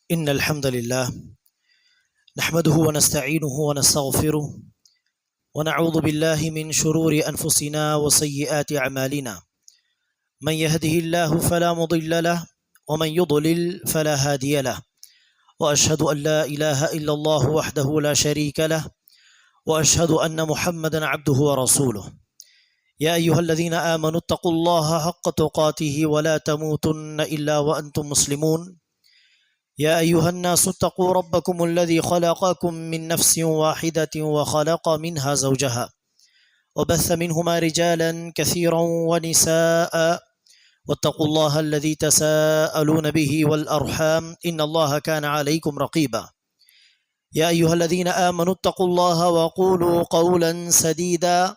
إن الحمد لله نحمده ونستعينه ونستغفره ونعوذ بالله من شرور أنفسنا وسيئات أعمالنا. من يهده الله فلا مضل له ومن يضلل فلا هادي له، وأشهد أن لا إله إلا الله وحده لا شريك له، وأشهد أن محمدا عبده ورسوله. يا أيها الذين آمنوا اتقوا الله حق تقاته ولا تموتن إلا وأنتم مسلمون. يا أيها الناس اتقوا ربكم الذي خلقكم من نفس واحدة وخلق منها زوجها وبث منهما رجالا كثيرا ونساء، واتقوا الله الذي تساءلون به والأرحام إن الله كان عليكم رقيبا. يا أيها الذين آمنوا اتقوا الله وقولوا قولا سديدا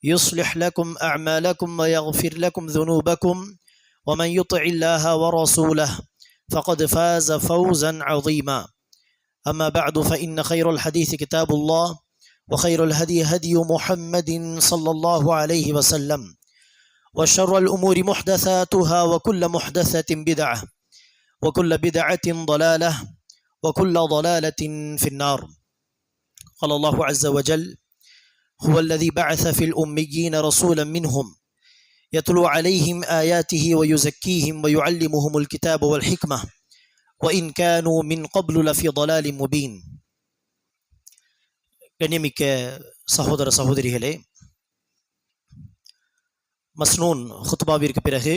يصلح لكم أعمالكم ويغفر لكم ذنوبكم، ومن يطع الله ورسوله فقد فاز فوزا عظيما. أما بعد فإن خير الحديث كتاب الله، وخير الهدي هدي محمد صلى الله عليه وسلم، وشر الأمور محدثاتها وكل محدثة بدعة وكل بدعة ضلالة وكل ضلالة في النار. قال الله عز وجل: هو الذي بعث في الأميين رسولا منهم يتلو عليهم آياته ويزكيهم ويعلمهم الكتاب والحكمة وإن كانوا من قبل لفي ضلال مبين. கண்ணியமிக்க சகோதர சகோதரிகளே, மஸ்னூன் ஹுத்பாவிற்கு பிறகு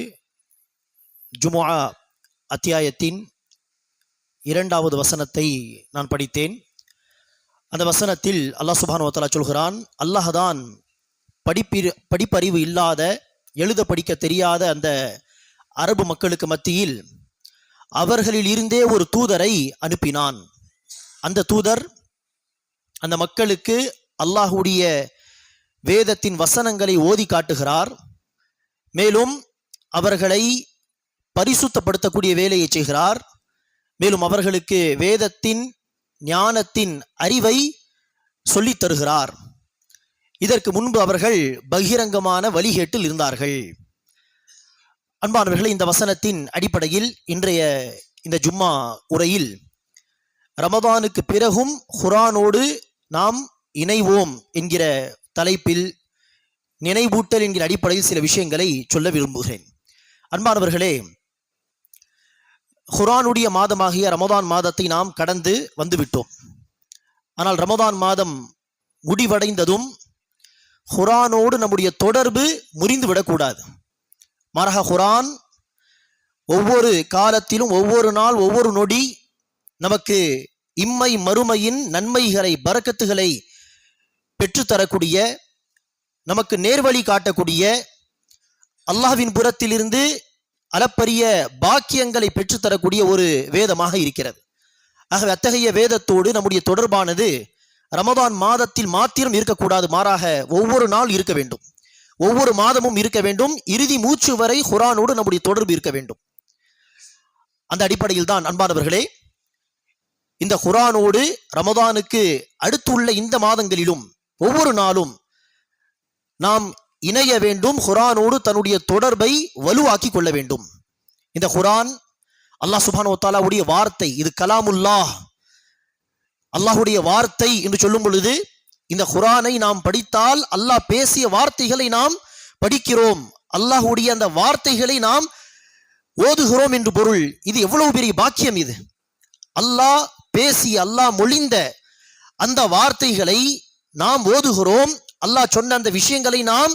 ஜுமுஆ அத்தியாயத்தின் 2வது வசனத்தை நான் படித்தேன். அந்த வசனத்தில் அல்லாஹ் சுப்ஹானஹு வ தஆலா சொல்கிறான், அல்லாஹ்தான் படிப்பறிவு இல்லாத, எழுத படிக்க தெரியாத அந்த அரபு மக்களுக்கு மத்தியில் அவர்களில் இருந்தே ஒரு தூதரை அனுப்பினான். அந்த தூதர் அந்த மக்களுக்கு அல்லாஹ்வுடைய வேதத்தின் வசனங்களை ஓதி காட்டுகிறார். மேலும் அவர்களை பரிசுத்தப்படுத்தக்கூடிய வேலையை செய்கிறார். மேலும் அவர்களுக்கு வேதத்தின் ஞானத்தின் அறிவை சொல்லித் தருகிறார். இதற்கு முன்பு அவர்கள் பகிரங்கமான வழிகேட்டில் இருந்தார்கள். அன்பானவர்களே, இந்த வசனத்தின் அடிப்படையில் இன்றைய இந்த ஜும்மா உரையில் ரமதானுக்கு பிறகும் குர்ஆனோடு நாம் இணைவோம் என்கிற தலைப்பில் நினைவூட்டல் என்கிற அடிப்படையில் சில விஷயங்களை சொல்ல விரும்புகிறேன். அன்பானவர்களே, குர்ஆனுடைய மாதமாகிய ரமதான் மாதத்தை நாம் கடந்து வந்துவிட்டோம். ஆனால் ரமதான் மாதம் முடிவடைந்ததும் குர்ஆனோடு நம்முடைய தொடர்பு முறிந்துவிடக்கூடாது. மாறாக குர்ஆன் ஒவ்வொரு காலத்திலும் ஒவ்வொரு நாள் ஒவ்வொரு நொடி நமக்கு இம்மை மறுமையின் நன்மைகளை, பரக்கத்துகளை பெற்றுத்தரக்கூடிய, நமக்கு நேர்வழி காட்டக்கூடிய, அல்லாஹ்வின் புறத்திலிருந்து அளப்பரிய பாக்கியங்களை பெற்றுத்தரக்கூடிய ஒரு வேதமாக இருக்கிறது. ஆகவே அத்தகைய வேதத்தோடு நம்முடைய தொடர்பானது ரமதான் மாதத்தில் மாத்திரம் இருக்கக்கூடாது. மாறாக ஒவ்வொரு நாள் இருக்க வேண்டும், ஒவ்வொரு மாதமும் இருக்க வேண்டும். இறுதி மூச்சு வரை குர்ஆனோடு நம்முடைய தொடர்பு இருக்க வேண்டும். அந்த அடிப்படையில் தான் அன்பானவர்களே, இந்த குர்ஆனோடு ரமதானுக்கு அடுத்துள்ள இந்த மாதங்களிலும் ஒவ்வொரு நாளும் நாம் இணைய வேண்டும். குர்ஆனோடு தன்னுடைய தொடர்பை வலுவாக்கி கொள்ள வேண்டும். இந்த குர்ஆன் அல்லாஹ் சுப்ஹானஹு வ தஆலாவுடைய வார்த்தை. இது கலாமுல்லாஹ், அல்லாஹ்வுடைய வார்த்தை என்று சொல்லும் பொழுது இந்த குர்ஆனை நாம் படித்தால் அல்லாஹ் பேசிய வார்த்தைகளை நாம் படிக்கிறோம், அல்லாஹ்வுடைய அந்த வார்த்தைகளை நாம் ஓதுகிறோம் என்று பொருள். இது எவ்வளவு பெரிய பாக்கியம்! இது அல்லாஹ் பேசி, அல்லாஹ் மொழிந்த அந்த வார்த்தைகளை நாம் ஓதுகிறோம். அல்லாஹ் சொன்ன அந்த விஷயங்களை நாம்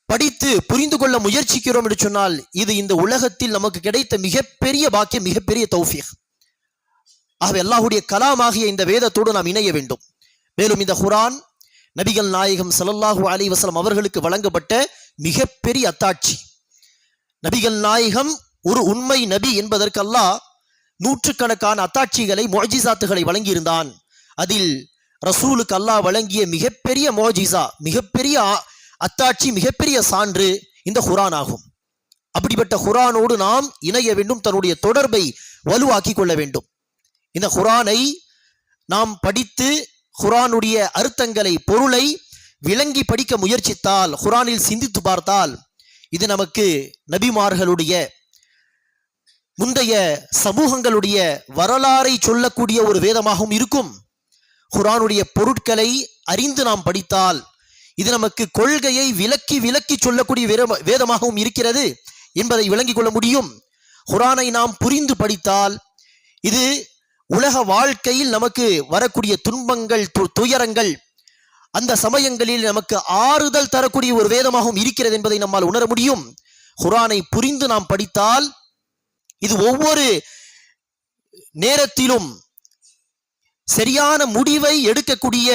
படித்து புரிந்து கொள்ள முயற்சிக்கிறோம் என்று சொன்னால் இது இந்த உலகத்தில் நமக்கு கிடைத்த மிகப்பெரிய பாக்கியம், மிகப்பெரிய தௌஃபீக். ஆகவே அல்லாஹ்வுடைய கலாமாகிய இந்த வேதத்தோடு நாம் இணைய வேண்டும். மேலும் இந்த குர்ஆன் நபிகள் நாயகம் ஸல்லல்லாஹு அலைஹி வஸல்லம் அவர்களுக்கு வழங்கப்பட்ட மிகப்பெரிய அத்தாட்சி. நபிகள் நாயகம் ஒரு உண்மை நபி என்பதற்கு அல்லாஹ் நூற்றுக்கணக்கான அத்தாட்சிகளை, முஅஜிசாத்துகளை வழங்கியிருந்தான். அதில் ரசூலுக்கு அல்லாஹ் வழங்கிய மிகப்பெரிய முஅஜிசா, மிகப்பெரிய அத்தாட்சி, மிகப்பெரிய சான்று இந்த குர்ஆன் ஆகும். அப்படிப்பட்ட குர்ஆனோடு நாம் இணைய வேண்டும், தன்னுடைய தொடர்பை வலுவாக்கி கொள்ள வேண்டும். இந்த குர்ஆனை நாம் படித்து குர்ஆனுடைய அர்த்தங்களை, பொருளை விளங்கி படிக்க முயற்சித்தால், குர்ஆனில் சிந்தித்து பார்த்தால், இது நமக்கு நபிமார்களுடைய முந்தைய சமூகங்களுடைய வரலாறை சொல்லக்கூடிய ஒரு வேதமாகவும் இருக்கும். குர்ஆனுடைய பொருட்களை அறிந்து நாம் படித்தால் இது நமக்கு கொள்கையை விலக்கி விலக்கி சொல்லக்கூடிய வேதமாகவும் இருக்கிறது என்பதை விளங்கிக் கொள்ள முடியும். குர்ஆனை நாம் புரிந்து படித்தால் இது உலக வாழ்க்கையில் நமக்கு வரக்கூடிய துன்பங்கள், துயரங்கள், அந்த சமயங்களில் நமக்கு ஆறுதல் தரக்கூடிய ஒரு வேதமாகவும் இருக்கிறது என்பதை நம்மால் உணர முடியும். குர்ஆனை புரிந்து நாம் படித்தால் இது ஒவ்வொரு நேரத்திலும் சரியான முடிவை எடுக்கக்கூடிய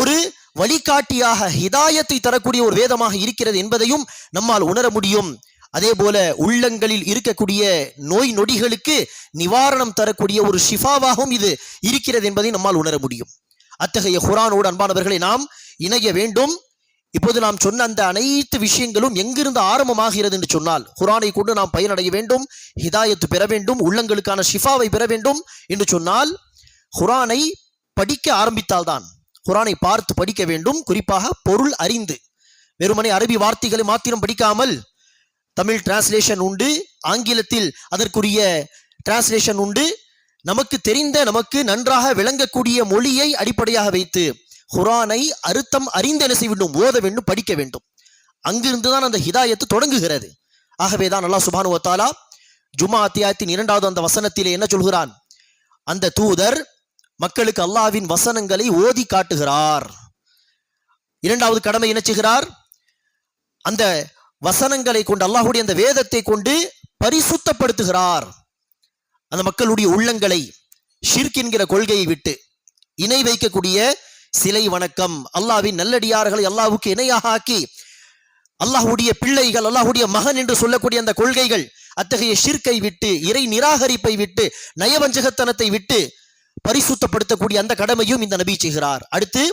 ஒரு வழிகாட்டியாக, ஹிதாயத்தை தரக்கூடிய ஒரு வேதமாக இருக்கிறது என்பதையும் நம்மால் உணர முடியும். அதே போல உள்ளங்களில் இருக்கக்கூடிய நோய் நொடிகளுக்கு நிவாரணம் தரக்கூடிய ஒரு ஷிஃபாவாகவும் இது இருக்கிறது என்பதை நம்மால் உணர முடியும். அத்தகைய குர்ஆனோடு அன்பானவர்களை நாம் இணைய வேண்டும். இப்போது நாம் சொன்ன அந்த அனைத்து விஷயங்களும் எங்கிருந்து ஆரம்பமாகிறது என்று சொன்னால், குர்ஆனை கொண்டு நாம் பயனடைய வேண்டும், ஹிதாயத்து பெற வேண்டும், உள்ளங்களுக்கான ஷிஃபாவை பெற வேண்டும் என்று சொன்னால் குர்ஆனை படிக்க ஆரம்பித்தால்தான். குர்ஆனை பார்த்து படிக்க வேண்டும், குறிப்பாக பொருள் அறிந்து. வெறுமனே அரபி வார்த்தைகளை மாத்திரம் படிக்காமல், தமிழ் டிரான்ஸ்லேஷன் உண்டு, ஆங்கிலத்தில் அதற்குரிய டிரான்ஸ்லேஷன் உண்டு. நமக்கு தெரிந்த, நமக்கு நன்றாக விளங்கக்கூடிய மொழியை அடிப்படையாக வைத்து குர்ஆனை அர்த்தம் அறிந்து என்ன செய்ய வேண்டும், ஓத வேண்டும், படிக்க வேண்டும். அங்கிருந்துதான் அந்த ஹிதாயத்து தொடங்குகிறது. ஆகவேதான் அல்லாஹ் சுப்ஹானஹு வ தஆலா ஜுமா அத்தியாயத்தின் 2வது அந்த வசனத்திலே என்ன சொல்கிறான், அந்த தூதர் மக்களுக்கு அல்லாஹ்வின் வசனங்களை ஓதி காட்டுகிறார். 2வது கடமை என்ன செய்கிறார், அந்த வசனங்களை கொண்டு, அல்லாஹ்வுடைய அந்த வேதத்தை கொண்டு பரிசுத்தப்படுத்துகிறார். அந்த மக்களுடைய உள்ளங்களை ஷிர்க் என்கிற கொள்கையை விட்டு, இணை வைக்கக்கூடிய சிலை வணக்கம், அல்லாஹ்வின் நல்லடியார்களை அல்லாஹ்வுக்கு இணையாக ஆக்கி அல்லாஹ்வுடைய பிள்ளைகள், அல்லாஹ்வுடைய மகன் என்று சொல்லக்கூடிய அந்த கொள்கைகள், அத்தகைய ஷிர்க்கை விட்டு, இறை நிராகரிப்பை விட்டு, நயவஞ்சகத்தனத்தை விட்டு பரிசுத்தப்படுத்தக்கூடிய அந்த கடமையும் இந்த நபி செய்கிறார். அடுத்து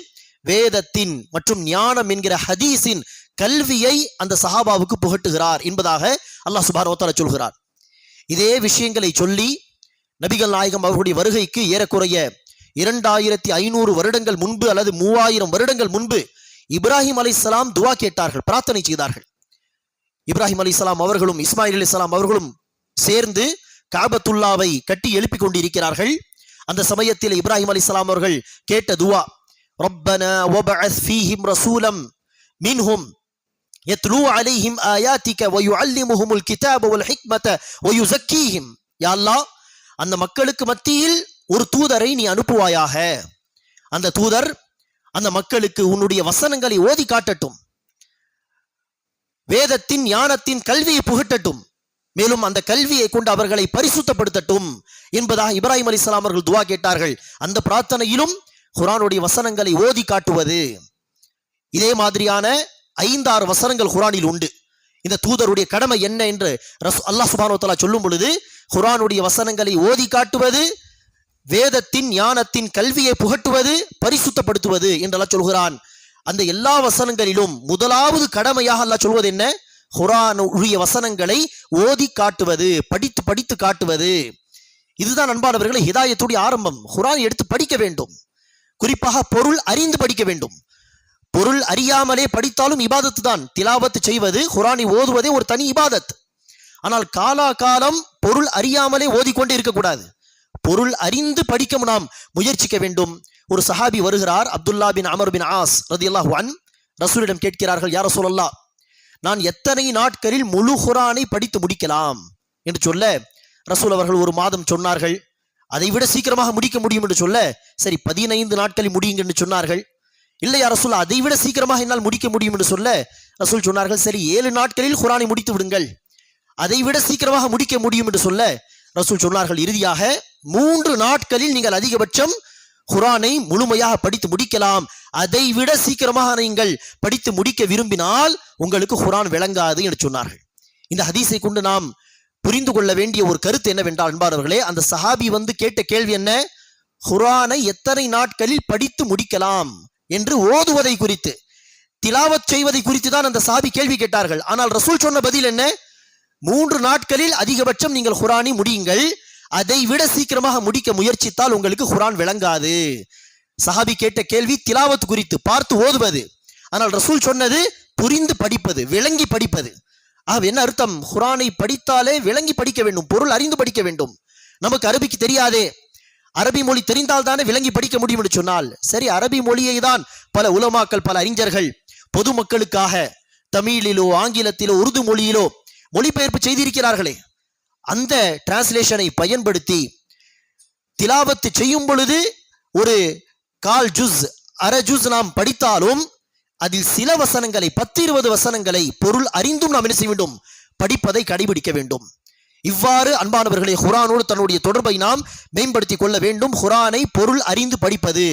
வேதத்தின் மற்றும் ஞானம் என்கிற ஹதீஸின் கல்வியை அந்த சஹாபாவுக்கு புகட்டுகிறார் என்பதாக அல்லாஹ் சுப்ஹானஹு வ தஆலா சொல்கிறார். இதே விஷயங்களை சொல்லி நபிகள் நாயகம் அவர்களுடைய வருகைக்கு ஏறக்குறைய 2500 வருடங்கள் முன்பு அல்லது 3000 வருடங்கள் முன்பு இப்ராஹிம் அலைஹிஸ்ஸலாம் துஆ கேட்டார்கள், பிரார்த்தனை செய்தார்கள். இப்ராஹிம் அலைஹிஸ்ஸலாம் அவர்களும் இஸ்மாயில் அலைஹிஸ்ஸலாம் அவர்களும் சேர்ந்து காபத்துல்லாவை கட்டி எழுப்பிக் கொண்டிருக்கிறார்கள். அந்த சமயத்தில் இப்ராஹிம் அலைஹிஸ்ஸலாம் அவர்கள் கேட்ட துஆ, ரப்பனா வபஅஸ் ஃபீஹிம் ரசூலம் மின்ஹும் யத்லூ அலைஹிம் ஆயாத்திக வயுஅல்லிமுஹுமுல் கிதாப வல் ஹிக்மத வயுஸக்கீஹிம். யா அல்லாஹ், அந்த மக்களுக்கு மத்தியில் ஒரு தூதரை நீ அனுப்புவாயாக. அந்த தூதர் அந்த மக்களுக்கு உன்னுடைய வசனங்களை ஓதி காட்டட்டும், வேதத்தின் ஞானத்தின் கல்வியை புகட்டட்டும், மேலும் அந்த கல்வியை கொண்டு அவர்களை பரிசுத்தப்படுத்தட்டும் என்பதாக இப்ராஹிம் அலைஹிஸ்ஸலாம் அவர்கள் துஆ கேட்டார்கள். அந்த பிரார்த்தனையிலும் குர்ஆனுடைய வசனங்களை ஓதி காட்டுவது. இதே மாதிரியான 5-6 வசனங்கள் குர்ஆனில் உண்டு. இந்த தூதருடைய கடமை என்ன என்று அல்லாஹ் சுப்ஹானஹு வ தஆலா சொல்லும் பொழுது, குர்ஆனுடைய வசனங்களை ஓதி காட்டுவது, வேதத்தின் ஞானத்தின் கல்வியை புகட்டுவது, பரிசுத்தப்படுத்துவது என்றெல்லாம் சொல்கிறான். அந்த எல்லா வசனங்களிலும் முதலாவது கடமையாக அல்லாஹ் சொல்வது என்ன, குர்ஆனுடைய வசனங்களை ஓதி காட்டுவது, படித்து படித்து காட்டுவது. இதுதான் அன்பானவர்களை ஹிதாயத்துடைய ஆரம்பம். குர்ஆன் எடுத்து படிக்க வேண்டும், குறிப்பாக பொருள் அறிந்து படிக்க வேண்டும். பொருள் அறியாமலே படித்தாலும் இபாதத்து தான். திலாவத்து செய்வது, குர்ஆனை ஓதுவதே ஒரு தனி இபாதத். ஆனால் காலாகாலம் பொருள் அறியாமலே ஓதிக்கொண்டே இருக்கக்கூடாது. பொருள் அறிந்து படிக்க நாம் முயற்சிக்க வேண்டும். ஒரு சஹாபி வருகிறார், அப்துல்லா பின் அமர் பின் ஆஸ் ரலியல்லாஹு அன்ஹு. ரசூலிடம் கேட்கிறார்கள், யா ரசூலல்லாஹ், நான் எத்தனை நாட்களில் முழு குர்ஆனை படித்து முடிக்கலாம் என்று சொல்ல, ரசூல் அவர்கள் ஒரு மாதம் சொன்னார்கள். அதை விட சீக்கிரமாக முடிக்க முடியும் என்று சொல்ல, சரி 15 நாட்களில் முடியுங்க என்று சொன்னார்கள். இல்லை யா ரசூல், அதை விட சீக்கிரமாக என்னால் முடிக்க முடியும் என்று சொல்ல, ரசூல் சொன்னார்கள், சரி 7 நாட்களில் குர்ஆனை முடித்து விடுங்கள். அதை விட சீக்கிரமாக முடிக்க முடியும் என்று சொல்ல, ரசூல் சொன்னார்கள், இறுதியாக 3 நாட்களில் நீங்கள் அதிகபட்சம் குர்ஆனை முழுமையாக படித்து முடிக்கலாம். அதை விட சீக்கிரமாக நீங்கள் படித்து முடிக்க விரும்பினால் உங்களுக்கு குர்ஆன் விளங்காது என்று சொன்னார்கள். இந்த ஹதீஸை கொண்டு நாம் புரிந்து கொள்ள வேண்டிய ஒரு கருத்து என்னவென்றால், அன்பானவர்களே, அந்த சஹாபி கேட்ட கேள்வி என்ன, குர்ஆனை எத்தனை நாட்களில் படித்து முடிக்கலாம் என்று ஓதுவதை குறித்து, திலாவத் செய்வதை குறித்து தான் அந்த சஹாபி கேள்வி கேட்டார்கள். ஆனால் ரசூல் சொன்ன பதில் என்ன, 3 நாட்களில் அதிகபட்சம் நீங்கள் குர்ஆனை முடியுங்கள், அதை விட சீக்கிரமாக முடிக்க முயற்சித்தால் உங்களுக்கு குர்ஆன் விளங்காது. சஹாபி கேட்ட கேள்வி திலாவத் குறித்து, பார்த்து ஓதுவது. ஆனால் ரசூல் சொன்னது புரிந்து படிப்பது, விளங்கி படிப்பது. என்ன அர்த்தம்? குர்ஆனை படித்தாலே விளங்கி படிக்க வேண்டும், பொருள் அறிந்து படிக்க வேண்டும். நமக்கு அரபிக்கு தெரியாதே, அரபி மொழி தெரிந்தால் தானே விளங்கி படிக்க முடியும் என்று சொன்னால், சரி அரபி மொழியை தான் பல உலமாக்கள், பல அறிஞர்கள் பொதுமக்களுக்காக தமிழிலோ ஆங்கிலத்திலோ உருது மொழியிலோ மொழிபெயர்ப்பு செய்திருக்கிறார்களே, அந்த டிரான்ஸ்லேஷனை பயன்படுத்தி திலாவத்து செய்யும் பொழுது ஒரு கால் ஜுஸ், அரை ஜுஸ் நாம் படித்தாலும் அதில் சில வசனங்களை, 10-20 வசனங்களை பொருள் அறிந்தும் நாம் என்ன செய்ய வேண்டும்? படிப்பதை கடைபிடிக்க வேண்டும். இவ்வாறு அன்பானவர்களே, குர்ஆனோடு தன்னுடைய தொடர்பை நாம் மேம்படுத்திக் கொள்ள வேண்டும். குர்ஆனை பொருள் அறிந்து படிப்பது,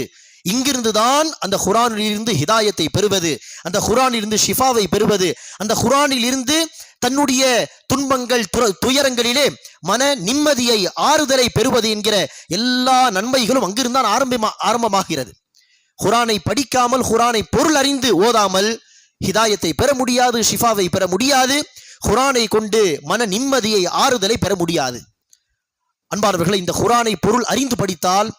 இங்கிருந்துதான் அந்த குர்ஆனிலிருந்து ஹிதாயத்தை பெறுவது, அந்த குர்ஆனிலிருந்து ஷிஃபாவை பெறுவது, அந்த குர்ஆனில் இருந்து தன்னுடைய துன்பங்கள் துயரங்களிலே மன நிம்மதியை, ஆறுதலை பெறுவது என்கிற எல்லா நன்மைகளும் அங்கிருந்தான் ஆரம்பமாகிறது. குர்ஆனை படிக்காமல், குர்ஆனை பொருள் அறிந்து ஓதாமல் ஹிதாயத்தை பெற முடியாது, ஷிஃபாவை பெற முடியாது, குர்ஆனை கொண்டு மன நிம்மதியை, ஆறுதலை பெற முடியாது. அன்பானவர்களை, இந்த குர்ஆனை பொருள் அறிந்து படித்தால்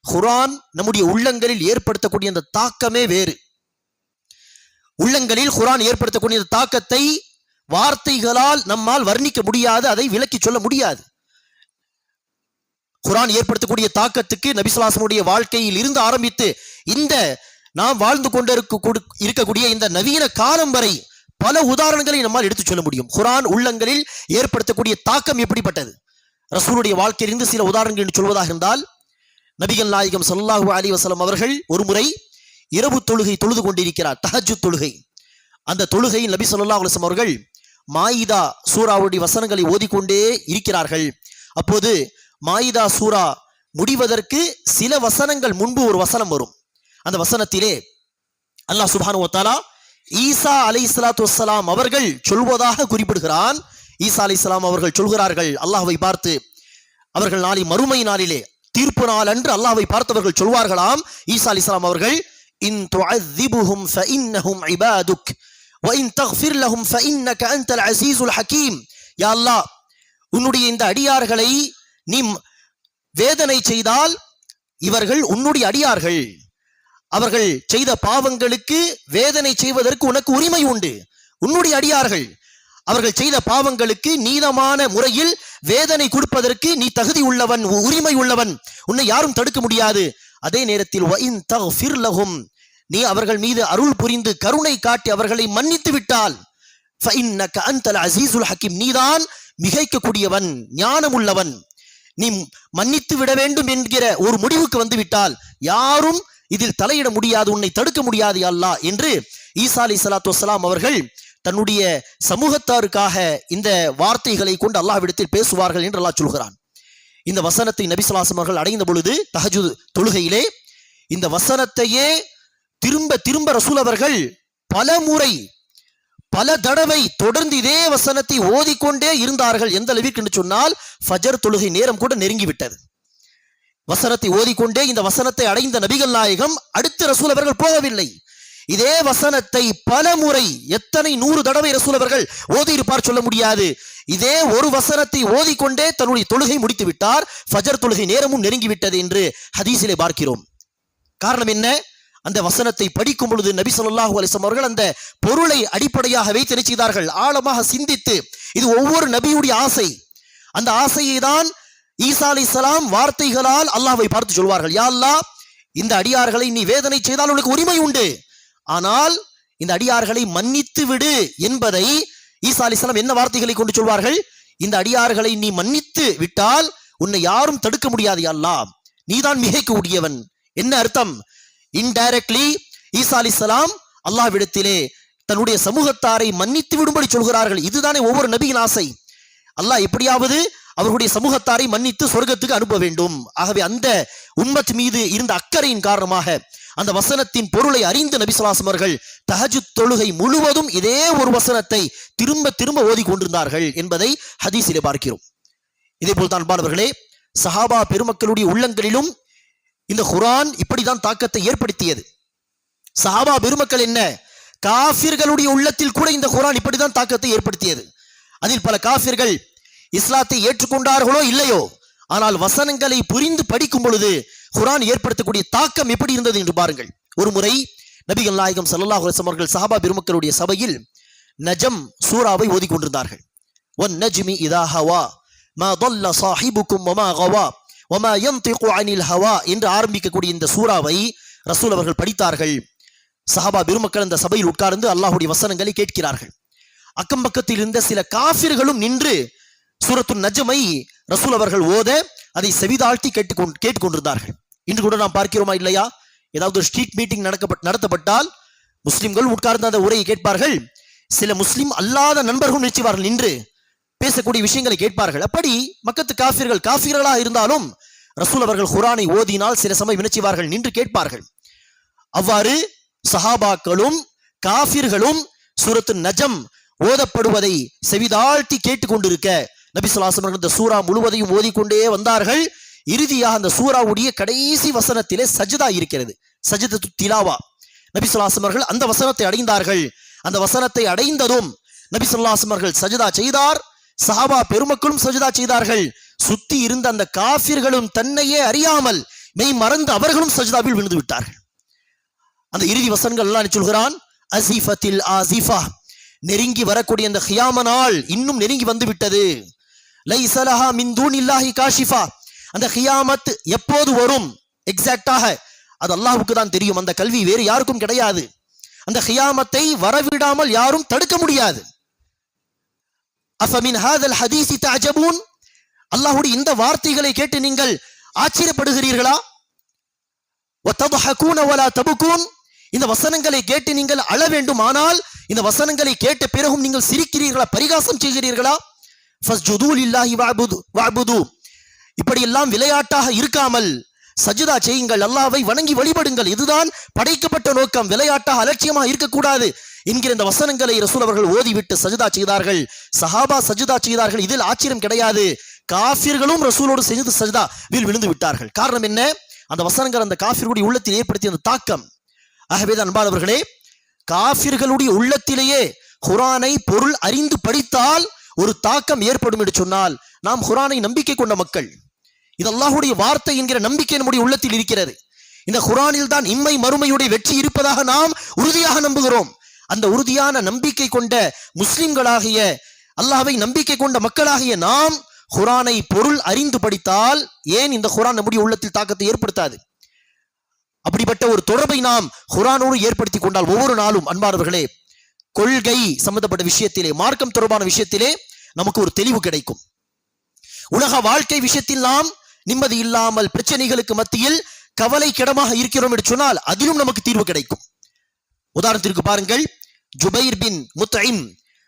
குர்ஆன் நம்முடைய உள்ளங்களில் ஏற்படுத்தக்கூடிய அந்த தாக்கமே வேறு. உள்ளங்களில் குர்ஆன் ஏற்படுத்தக்கூடிய அந்த தாக்கத்தை வார்த்தைகளால் நம்மால் வர்ணிக்க முடியாது, அதை விளக்கி சொல்ல முடியாது. குர்ஆன் ஏற்படுத்தக்கூடிய தாக்கத்துக்கு நபி ஸல்லல்லாஹு அலைஹி வஸல்லம் வாழ்க்கையில் இருந்து ஆரம்பித்து இந்த நாம் வாழ்ந்து கொண்டிருக்கக்கூடிய இந்த நவீன காலம் வரை பல உதாரணங்களை நம்மால் எடுத்து சொல்ல முடியும். குர்ஆன் உள்ளங்களில் ஏற்படுத்தக்கூடிய தாக்கம் எப்படிப்பட்டது? ரசூலுடைய வாழ்க்கையிலிருந்து சில உதாரணங்கள் என்று சொல்வதாக இருந்தால், நபிகள் நாயகம் ஸல்லல்லாஹு அலைஹி வஸல்லம் அவர்கள் ஒரு முறை இரவு தொழுகை தொழுது கொண்டிருக்கிறார், தஹஜ்ஜுத் தொழுகை. அந்த தொழுகையில் நபி ஸல்லல்லாஹு அலைஹி வஸல்லம் அவர்கள் மாயிதா சூராவுடைய வசனங்களை ஓதிக்கொண்டே இருக்கிறார்கள். அப்போது மாயிதா சூரா முடிவதற்கு சில வசனங்கள் முன்பு ஒரு வசனம் வரும். அந்த வசனத்திலே அல்லாஹ் சுப்ஹானஹு வ தஆலா ஈசா அலைஹிஸ்ஸலாத்து வஸ்ஸலாம் அவர்கள் சொல்வதாக குறிப்பிடுகிறான். ஈசா அலைஹிஸ்ஸலாம் அவர்கள் சொல்கிறார்கள் அல்லாஹ்வை பார்த்து, அவர்கள் நாளை மறுமை நாளிலே, தீர்ப்பு நாள் அன்று அல்லாஹ்வை பார்த்தவர்கள் சொல்வார்களாம், ஈசா அலைஹிஸ்ஸலாம் அவர்கள், இன் துஅذிபுஹும் ஃபஇன்னஹும் இபாதுக் வ இன் தக்ஃபிர் லஹும் ஃபஇன்னக அன்தல் அஸீஸுல் ஹகீம். யா அல்லாஹ், உன்னுடைய இந்த அடியார்களை நீ வேதனை செய்தால் இவர்கள் உன்னுடைய அடியார்கள், அவர்கள் செய்த பாவங்களுக்கு வேதனை செய்வதற்கு உனக்கு உரிமை உண்டு. உன்னுடைய அடியார்கள் அவர்கள் செய்த பாவங்களுக்கு நீதமான முறையில் வேதனை கொடுப்பதற்கு நீ தகுதி உள்ளவன், உரிமை உள்ளவன், உன்னை யாரும் தடுக்க முடியாது. அதே நேரத்தில் வ இன் தக்ஃபிர் லஹும், நீ அவர்கள் மீது அருள் புரிந்து கருணை காட்டி அவர்களை மன்னித்து விட்டால் ஃபஇன்னக அன்தல் அஸீஸுல் ஹகீம், நீதான் மிகைக்கக்கூடியவன், ஞானம் உள்ளவன். நீ மன்னித்து விட வேண்டும் என்கிற ஒரு முடிவுக்கு வந்து விட்டால் யாரும் இதில் தலையிட முடியாது, உன்னை தடுக்க முடியாது யா அல்லாஹ் என்று ஈசா அலைஹிஸ்ஸலாத்து வஸ்ஸலாம் அவர்கள் தன்னுடைய சமூகத்தாருக்காக இந்த வார்த்தைகளை கொண்டு அல்லாஹ்விடத்தில் பேசுவார்கள் என்று அல்லாஹ் சொல்கிறான். இந்த வசனத்தை நபி ஸல்லல்லாஹு அலைஹி வஸல்லம் அவர்கள் அடைந்த பொழுது தஹஜ்ஜுத் தொழுகையிலே இந்த வசனத்தையே திரும்ப திரும்ப ரசூல் அவர்கள் பல முறை, பல தடவை தொடர்ந்து இதே வசனத்தை ஓதிக்கொண்டே இருந்தார்கள். எந்த அளவிற்கு என்று சொன்னால் ஃபஜர் தொழுகை நேரம் கூட நெருங்கிவிட்டது. வசனத்தை ஓதிக்கொண்டே இந்த வசனத்தை அடைந்த நபிகள் நாயகம் அடுத்த ரசூல் அவர்கள் போகவில்லை. இதே வசனத்தை பல முறை, எத்தனை 100 தடவை ரசூல் அவர்கள் ஓதி இருப்பார் சொல்ல முடியாது. இதே ஒரு வசனத்தை ஓதிக்கொண்டே தன்னுடைய தொழுகை முடித்து விட்டார். ஃபஜர் தொழுகை நேரமும் நெருங்கிவிட்டது என்று ஹதீஸிலே பார்க்கிறோம். காரணம் என்ன? அந்த வசனத்தை படிக்கும் பொழுது நபி ஸல்லல்லாஹு அலைஹி வஸல்லம் அவர்கள் அந்த பொருளை அடிப்படையாக வைத்து என்ன செய்தார்கள்? ஆழமாக சிந்தித்து, இது ஒவ்வொரு நபியுடைய ஆசை. அந்த ஆசையை தான் ஈசா அலைஹிஸ்ஸலாம் வார்த்தைகளால் அல்லாஹ்வை பார்த்து சொல்வார்கள், யா அல்லாஹ், இந்த அடியார்களை நீ வேதனை செய்தால் உனக்கு உரிமை உண்டு, ஆனால் இந்த அடியார்களை மன்னித்து விடு என்பதை ஈசா அலைஹிஸ்ஸலாம் என்ன வார்த்தைகளை கொண்டு சொல்வார்கள்? இந்த அடியார்களை நீ மன்னித்து விட்டால் உன்னை யாரும் தடுக்க முடியாது யா அல்லாஹ், நீதான் மிகைக்கக்கூடியவன். என்ன அர்த்தம்? இன்டைரக்ட்லி ஈசா அலைஹிஸ்ஸலாம் அல்லாஹ்விடத்திலே தன்னுடைய சமூகத்தாரை மன்னித்து விடும்படி சொல்கிறார்கள். இதுதானே ஒவ்வொரு நபியின் ஆசை. அல்லாஹ் எப்படியாவது அவர்களுடைய சமூகத்தாரை மன்னித்து சொர்க்கத்துக்கு அனுப்ப வேண்டும். ஆகவே அந்த உம்மத் மீது இருந்த அக்கறையின் காரணமாக அந்த வசனத்தின் பொருளை அறிந்த நபி ஸல்லல்லாஹு அலைஹி வஸல்லம் அவர்கள் தஹஜ்ஜுத் தொழுகை முழுவதும் இதே ஒரு வசனத்தை திரும்ப திரும்ப ஓதி கொண்டிருந்தார்கள் என்பதை ஹதீஸிலே பார்க்கிறோம். இதே போல் தான் அன்பானவர்களே, சஹாபா பெருமக்களுடைய உள்ளங்களிலும் இந்த குர்ஆன் இப்படிதான் தாக்கத்தை ஏற்படுத்தியது. சஹாபா பெருமக்கள் என்ன, காஃபிர்களுடைய உள்ளத்தில் கூட இந்த குர்ஆன் இப்படிதான் தாக்கத்தை ஏற்படுத்தியது. அதில் பல காஃபிர்கள் இஸ்லாத்தை ஏற்றுக்கொண்டார்களோ இல்லையோ, ஆனால் வசனங்களை புரிந்து படிக்கும் பொழுது குர்ஆன் ஏற்படுத்தக்கூடிய தாக்கம் எப்படி இருந்தது என்று பாருங்கள். ஒரு முறை நபிகள் நாயகம் ஸல்லல்லாஹு அலைஹி வஸல்லம் அவர்கள் சஹாபா பெருமக்களுடைய சபையில் நஜம் சூராவை ஓதிக்கொண்டிருந்தார்கள். ஒன் நஜ்மி இதா ஹவா மா ضل صاحبكم وما غوى وما ينطق عن الهوى என்று ஆரம்பிக்கக்கூடிய இந்த சூராவை ரசூல் அவர்கள் படித்தார்கள். சஹாபா பெருமக்கள் அந்த சபையில் உட்கார்ந்து அல்லாஹ்வுடைய வசனங்களை கேட்கிறார்கள். அக்கம் பக்கத்தில் இருந்த சில காஃபிர்களும் நின்று சூரத்து நஜ்மை ரசூல் அவர்கள் ஓத அதை செவிதாழ்த்தி கேட்டுக்கொண்டிருந்தார்கள். இன்று கூட நாம் பார்க்கிறோமா இல்லையா? ஏதாவது ஒரு ஸ்ட்ரீட் மீட்டிங் நடத்தப்பட்டால் முஸ்லிம்கள் உட்கார்ந்து அந்த உரையை கேட்பார்கள். சில முஸ்லிம் அல்லாத நண்பர்கள் நினைச்சுவார்கள் நின்று பேசக்கூடிய விஷயங்களை கேட்பார்கள். அப்படி மக்கத்து காஃபிர்களாக இருந்தாலும் ரசூல் அவர்கள் குர்ஆனை ஓதினால் சில சமயம் வினைச்சுவார்கள் நின்று கேட்பார்கள். அவ்வாறு சஹாபாக்களும் காஃபிர்களும் சூரத்து நஜம் ஓதப்படுவதை செவிதாழ்த்தி கேட்டுக்கொண்டிருக்க நபி ஸல்லல்லாஹு அலைஹி வஸல்லம் இந்த சூரா முழுவதையும் ஓதிக்கொண்டே வந்தார்கள். இறுதியாக அந்த சூராவுடைய கடைசி வசனத்திலே சஜ்தா இருக்கிறது, சஜ்தத்து திலாவா. நபி ஸல்லல்லாஹு அலைஹி வஸல்லம் அந்த வசனத்தை அடைந்தார்கள். அந்த வசனத்தை அடைந்ததும் நபி ஸல்லல்லாஹு அலைஹி வஸல்லம் சஜ்தா செய்தார். சஹாபா பெருமக்களும் சஜ்தா செய்தார்கள். சுத்தி இருந்த அந்த காஃபிர்களும் தன்னையே அறியாமல் மெய் மறந்து அவர்களும் சஜ்தாவில் விழுந்து விட்டார்கள். அந்த இறுதி வசனங்கள் எல்லாம் சொல்கிறான், அஸிஃபத்தில் ஆஸிஃபா, நெருங்கி வரக்கூடிய அந்த கியாம நாள் இன்னும் நெருங்கி வந்து விட்டது. லைஸ லஹா மின் தூனில்லாஹி காஷிஃபா, அந்த கியாமத் எப்போது வரும் எக்ஸாக்டாக அது அல்லாஹ்வுக்கு தான் தெரியும். அந்த கல்வி வேறு யாருக்கும் கிடையாது. அந்த கியாமத்தை வரவிடாமல் யாரும் தடுக்க முடியாது. அஃபமின் ஹாதல் ஹதீஸி தஅஜபூன், அல்லாஹ்வுடைய இந்த வார்த்தைகளை கேட்டு நீங்கள் ஆச்சரியப்படுகிறீர்களா? வதضحكون ولا تبكون, இந்த வசனங்களை கேட்டு நீங்கள் அழ வேண்டும், ஆனால் இந்த வசனங்களை கேட்ட பிறகும் நீங்கள் சிரிக்கிறீர்களா, பரிகாசம் செய்கிறீர்களா? ஃபஸ்ஜுது லில்லாஹி வஅபுது, இப்படி எல்லாம் விளையாட்டாக இருக்காமல் சஜ்தா செய்யுங்கள், அல்லாஹ்வை வணங்கி வழிபடுங்கள். இதுதான் படைக்கப்பட்ட நோக்கம். விளையாட்டாக அலட்சியமாக இருக்கக்கூடாது என்கிற இந்த வசனங்களை ரசூல் அவர்கள் ஓதிவிட்டு சஜ்தா செய்தார்கள். சஹாபா சஜ்தா செய்தார்கள். இதில் ஆச்சரியம் கிடையாது. காஃபிர்களும் ரசூலோடு சேர்ந்து சஜ்தாவில் விழுந்து விட்டார்கள். காரணம் என்ன? அந்த வசனங்கள் அந்த காஃபிர்களுடைய உள்ளத்தில் ஏற்படுத்திய அந்த தாக்கம். ஆகவேதான் அன்பானவர்களே, காஃபிர்களுடைய உள்ளத்திலேயே குர்ஆனை பொருள் அறிந்து படித்தால் ஒரு தாக்கம் ஏற்படும் என்று சொன்னால், நாம் குர்ஆனை நம்பிக்கை கொண்ட மக்கள், இது அல்லாஹ்வுடைய வார்த்தை என்கிற நம்பிக்கை நம்முடைய உள்ளத்தில் இருக்கிறது. இந்த குர்ஆனில் தான் இம்மை மறுமையுடைய வெற்றி இருப்பதாக நாம் உறுதியாக நம்புகிறோம். அந்த உறுதியான நம்பிக்கை கொண்ட முஸ்லிம்களாகிய, அல்லாஹ்வை நம்பிக்கை கொண்ட மக்களாகிய நாம் குர்ஆனை பொருள் அறிந்து படித்தால் ஏன் இந்த குர்ஆன் நம்முடைய உள்ளத்தில் தாக்கத்தை ஏற்படுத்தாது? அப்படிப்பட்ட ஒரு தொடர்பை நாம் குர்ஆனோடு ஏற்படுத்தி கொண்டால் ஒவ்வொரு நாளும் அன்பானவர்களே, கொள்கை சம்பந்தப்பட்ட விஷயத்திலே, மார்க்கம் தொடர்பான விஷயத்திலே நமக்கு ஒரு தெளிவு கிடைக்கும். உலக வாழ்க்கை விஷயத்தில் நாம் நிம்மதி இல்லாமல் பிரச்சனைகளுக்கு மத்தியில் கவலைக்கிடமாக இருக்கிறோம் என்று சொன்னால் அதிலும் நமக்கு தீர்வு கிடைக்கும். உதாரணத்திற்கு பாருங்கள், ஜுபைர் பின் முத்இம்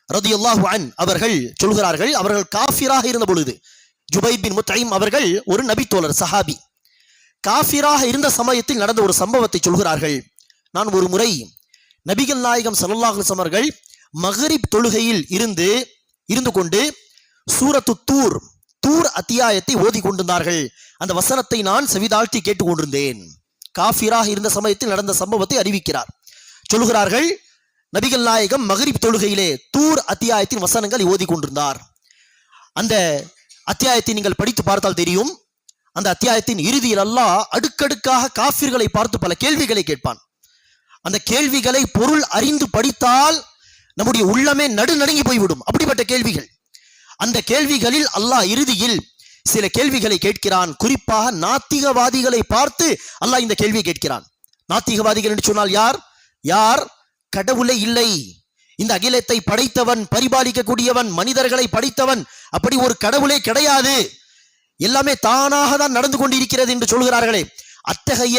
ரலியல்லாஹு அன்ஹு அவர்கள் சொல்கிறார்கள், அவர்கள் காஃபிராக இருந்த பொழுது, ஜுபைர் பின் முத்இம் அவர்கள் ஒரு நபி தோழர், சஹாபி, காஃபிராக இருந்த சமயத்தில் நடந்த ஒரு சம்பவத்தை சொல்கிறார்கள். நான் ஒரு முறை நபிகள் நாயகம் ஸல்லல்லாஹு அலைஹி வஸல்லம் அவர்கள் மக்ரிப் தொழுகையில் இருந்து கொண்டு சூரத்து தூர் அத்தியாயத்தை ஓதி கொண்டிருந்தார்கள். அந்த வசனத்தை நான் செவிதாழ்த்தி கேட்டுக்கொண்டிருந்தேன். காஃபிராக இருந்த சமயத்தில் நடந்த சம்பவத்தை அறிவிக்கிறார். சொல்கிறார்கள், நபிகள் நாயகம் மக்ரிப் தொழுகையிலே தூர் அத்தியாயத்தின் வசனங்களை ஓதி கொண்டிருந்தார். அந்த அத்தியாயத்தை நீங்கள் படித்து பார்த்தால் தெரியும். அந்த அத்தியாயத்தின் இறுதியில் அல்லாஹ் அடுக்கடுக்காக காஃபிர்களை பார்த்து பல கேள்விகளை கேட்பான். அந்த கேள்விகளை பொருள் அறிந்து படித்தால் நம்முடைய உள்ளமே நடுநடுங்கி போய்விடும். அப்படிப்பட்ட கேள்விகள். அந்த கேள்விகளில் அல்லாஹ் இறுதியில் சில கேள்விகளை கேட்கிறான். குறிப்பாக நாத்திகவாதிகளை பார்த்து அல்லாஹ் இந்த கேள்வியை கேட்கிறான். நாத்திகவாதிகள் என்று சொன்னால் யார்? கடவுளே இல்லை, இந்த அகிலத்தை படைத்தவன், பரிபாலிக்கக்கூடியவன், மனிதர்களை படைத்தவன், அப்படி ஒரு கடவுளே கிடையாது, எல்லாமே தானாக தான் நடந்து கொண்டிருக்கிறது என்று சொல்கிறார்களே, அத்தகைய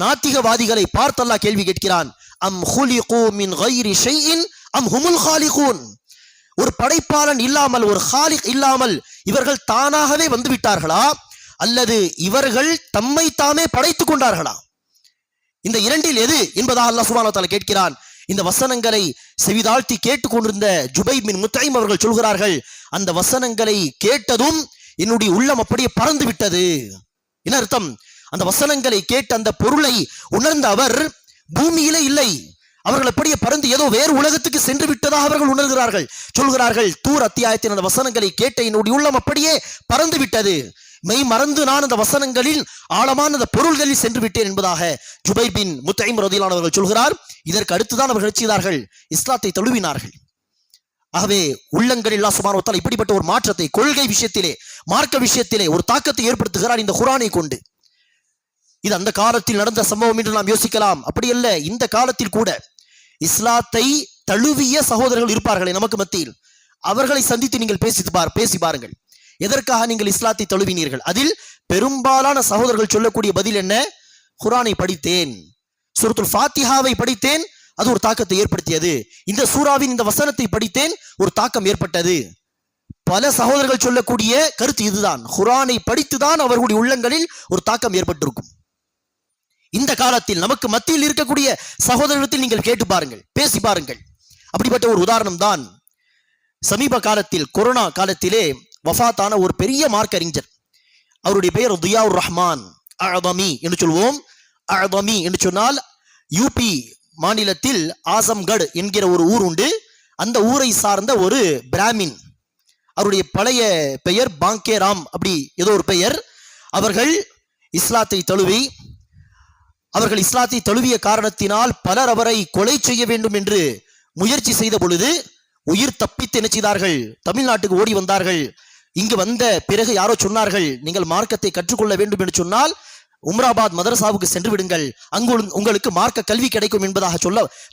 நாத்திகவாதிகளை பார்த்து அல்லாஹ் கேள்வி கேட்கிறான். அம் ஹுலிகு மின் கைரி ஷைஇன் அம் ஹுமுல் காலிகூன், ஒரு படைப்பாளன் இல்லாமல், ஒரு காலிக் இல்லாமல் இவர்கள் தானாகவே வந்து விட்டார்களா, அல்லது இவர்கள் தம்மை தாமே படைத்துக் கொண்டார்களா? இந்த இரண்டில் எது என்பதாக அல்லாஹ் சுப்ஹானஹு வ தஆலா கேட்கிறான். இந்த வசனங்களை செவிதாழ்த்தி கேட்டுக்கொண்டிருந்த ஜுபைர் பின் முத்இம் அவர்கள் சொல்கிறார்கள், அந்த வசனங்களை கேட்டதும் என்னுடைய உள்ளம் அப்படியே பறந்து விட்டது. என்ன அர்த்தம்? அந்த வசனங்களை கேட்ட அந்த பொருளை உணர்ந்த அவர் பூமியிலே இல்லை, அவர்கள் அப்படியே பறந்து ஏதோ வேறு உலகத்துக்கு சென்று விட்டதாக அவர்கள் உணர்கிறார்கள். சொல்கிறார்கள், தூர் அத்தியாயத்தின் அந்த வசனங்களை கேட்ட என்னுடைய உள்ளம் அப்படியே பறந்து விட்டது, மெய் மறந்து நான் அந்த வசனங்களில் ஆழமான அந்த பொருள்களில் சென்று விட்டேன் என்பதாக ஜுபைர் பின் முத்இம் ரலியல்லாஹு அன்ஹு அவர்கள் சொல்கிறார். இதற்கு அடுத்துதான் அவர்கள் செய்தார்கள், இஸ்லாத்தை தழுவினார்கள். ஆகவே உள்ளங்களில் அல்லாஹ் சுப்ஹானஹு வ தஆலா இப்படிப்பட்ட ஒரு மாற்றத்தை கொள்கை விஷயத்திலே, மார்க்க விஷயத்திலே ஒரு தாக்கத்தை ஏற்படுத்துகிறார் இந்த குர்ஆனை கொண்டு. இது அந்த காலத்தில் நடந்த சம்பவம் என்று நாம் யோசிக்கலாம். அப்படி அல்ல, இந்த காலத்தில் கூட இஸ்லாத்தை தழுவிய சகோதரர்கள் இருப்பார்களே நமக்கு மத்தியில், அவர்களை சந்தித்து நீங்கள் பேசி பாருங்கள். எதற்காக நீங்கள் இஸ்லாத்தை தழுவினீர்கள்? அதில் பெரும்பாலான சகோதரர்கள் சொல்லக்கூடிய பதில் என்ன? குர்ஆனை படித்தேன், சூரத்துல் ஃபாத்திஹாவை படித்தேன், அது ஒரு தாக்கத்தை ஏற்படுத்தியது. இந்த சூராவின் இந்த வசனத்தை படித்தேன், ஒரு தாக்கம் ஏற்பட்டது. பல சகோதரர்கள் சொல்லக்கூடிய கருத்து இதுதான். குர்ஆனை படித்துதான் அவர்களுடைய உள்ளங்களில் ஒரு தாக்கம் ஏற்பட்டிருக்கும். இந்த காலத்தில் நமக்கு மத்தியில் இருக்கக்கூடிய சகோதரத்தில் நீங்கள் கேட்டு பாருங்கள், பேசி பாருங்கள். அப்படிப்பட்ட ஒரு உதாரணம் தான் சமீப காலத்தில் கொரோனா காலத்திலே வஃபாத்தான ஒரு பெரிய மார்க்க அறிஞர். அவருடைய பெயர் தியாவுர் ரஹ்மான் அஅதமி என்று சொல்வோம். அஅதமி என்று சொன்னால் யூபி மாநிலத்தில் ஆசம்கட் என்கிற ஒரு ஊர் உண்டு. அந்த ஊரை சார்ந்த ஒரு பிராமின். அவருடைய பழைய பெயர் பாங்கே ராம், அப்படி ஏதோ ஒரு பெயர். அவர்கள் இஸ்லாத்தை தழுவிய காரணத்தினால் பலர் அவரை கொலை செய்ய வேண்டும் என்று முயற்சி செய்த பொழுது உயிர் தப்பித்து என்ன செய்தார்கள்? தமிழ்நாட்டுக்கு ஓடி வந்தார்கள். இங்கு வந்த பிறகு யாரோ சொன்னார்கள், நீங்கள் மார்க்கத்தை கற்றுக்கொள்ள வேண்டும் என்று சொன்னால் உம்ராபாத் மதரசாவுக்கு சென்று விடுங்கள், அங்கு உங்களுக்கு மார்க்க கல்வி கிடைக்கும் என்பதாக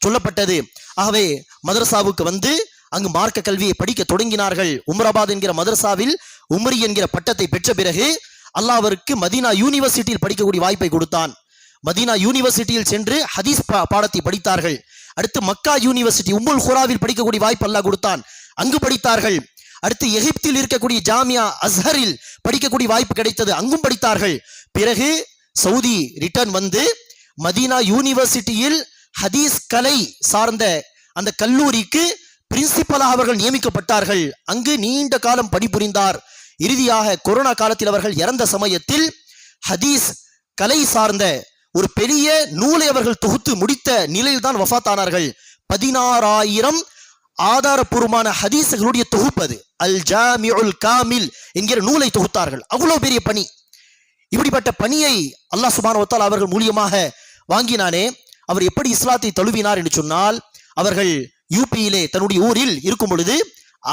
சொல்லப்பட்டது. ஆகவே மதரசாவுக்கு வந்து அங்கு மார்க்க கல்வியை படிக்க தொடங்கினார்கள். உம்ராபாத் என்கிற மதரசாவில் உம்ரி என்கிற பட்டத்தை பெற்ற பிறகு அல்லாஹ் அவருக்கு மதீனா யூனிவர்சிட்டியில் படிக்கக்கூடிய வாய்ப்பை கொடுத்தான். மதீனா யூனிவர்சிட்டியில் சென்று ஹதீஸ் பாடத்தை படித்தார்கள். அடுத்து மக்கா யூனிவர்சிட்டி உம்முல் குராவில் படிக்கக்கூடிய வாய்ப்பு அல்லாஹ் கொடுத்தான், அங்கு படித்தார்கள். அடுத்து எகிப்தில் இருக்கக்கூடிய ஜாமியா அஸ்ஹரில் படிக்கக்கூடிய வாய்ப்பு கிடைத்தது, அங்கும் படித்தார்கள். பிறகு சவுதி ரிட்டர்ன் வந்து மதீனா யூனிவர்சிட்டியில் ஹதீஸ் கலை சார்ந்த அந்த கல்லூரிக்கு பிரின்சிபலாக அவர்கள் நியமிக்கப்பட்டார்கள். அங்கு நீண்ட காலம் பணிபுரிந்தார். இறுதியாக கொரோனா காலத்தில் அவர்கள் இறந்த சமயத்தில் ஹதீஸ் கலை சார்ந்த ஒரு பெரிய நூலை அவர்கள் தொகுத்து முடித்த நிலையில் தான் வஃபாத்தானார்கள். 16,000 ஆதாரபூர்வமான ஹதீஸ்களுடைய தொகுப்பது அல் ஜாமிஉல் காமில் என்கிற நூலை தொகுத்தார்கள். அவ்வளவு பெரிய பணி. இப்படிப்பட்ட பணியை அல்லாஹ் சுப்ஹானஹு வ தஆலா அவர்கள் மூலியமாக வாங்கினானே. அவர் எப்படி இஸ்லாத்தை தழுவினார் என்று சொன்னால், அவர்கள் யூபியிலே தன்னுடைய ஊரில் இருக்கும் பொழுது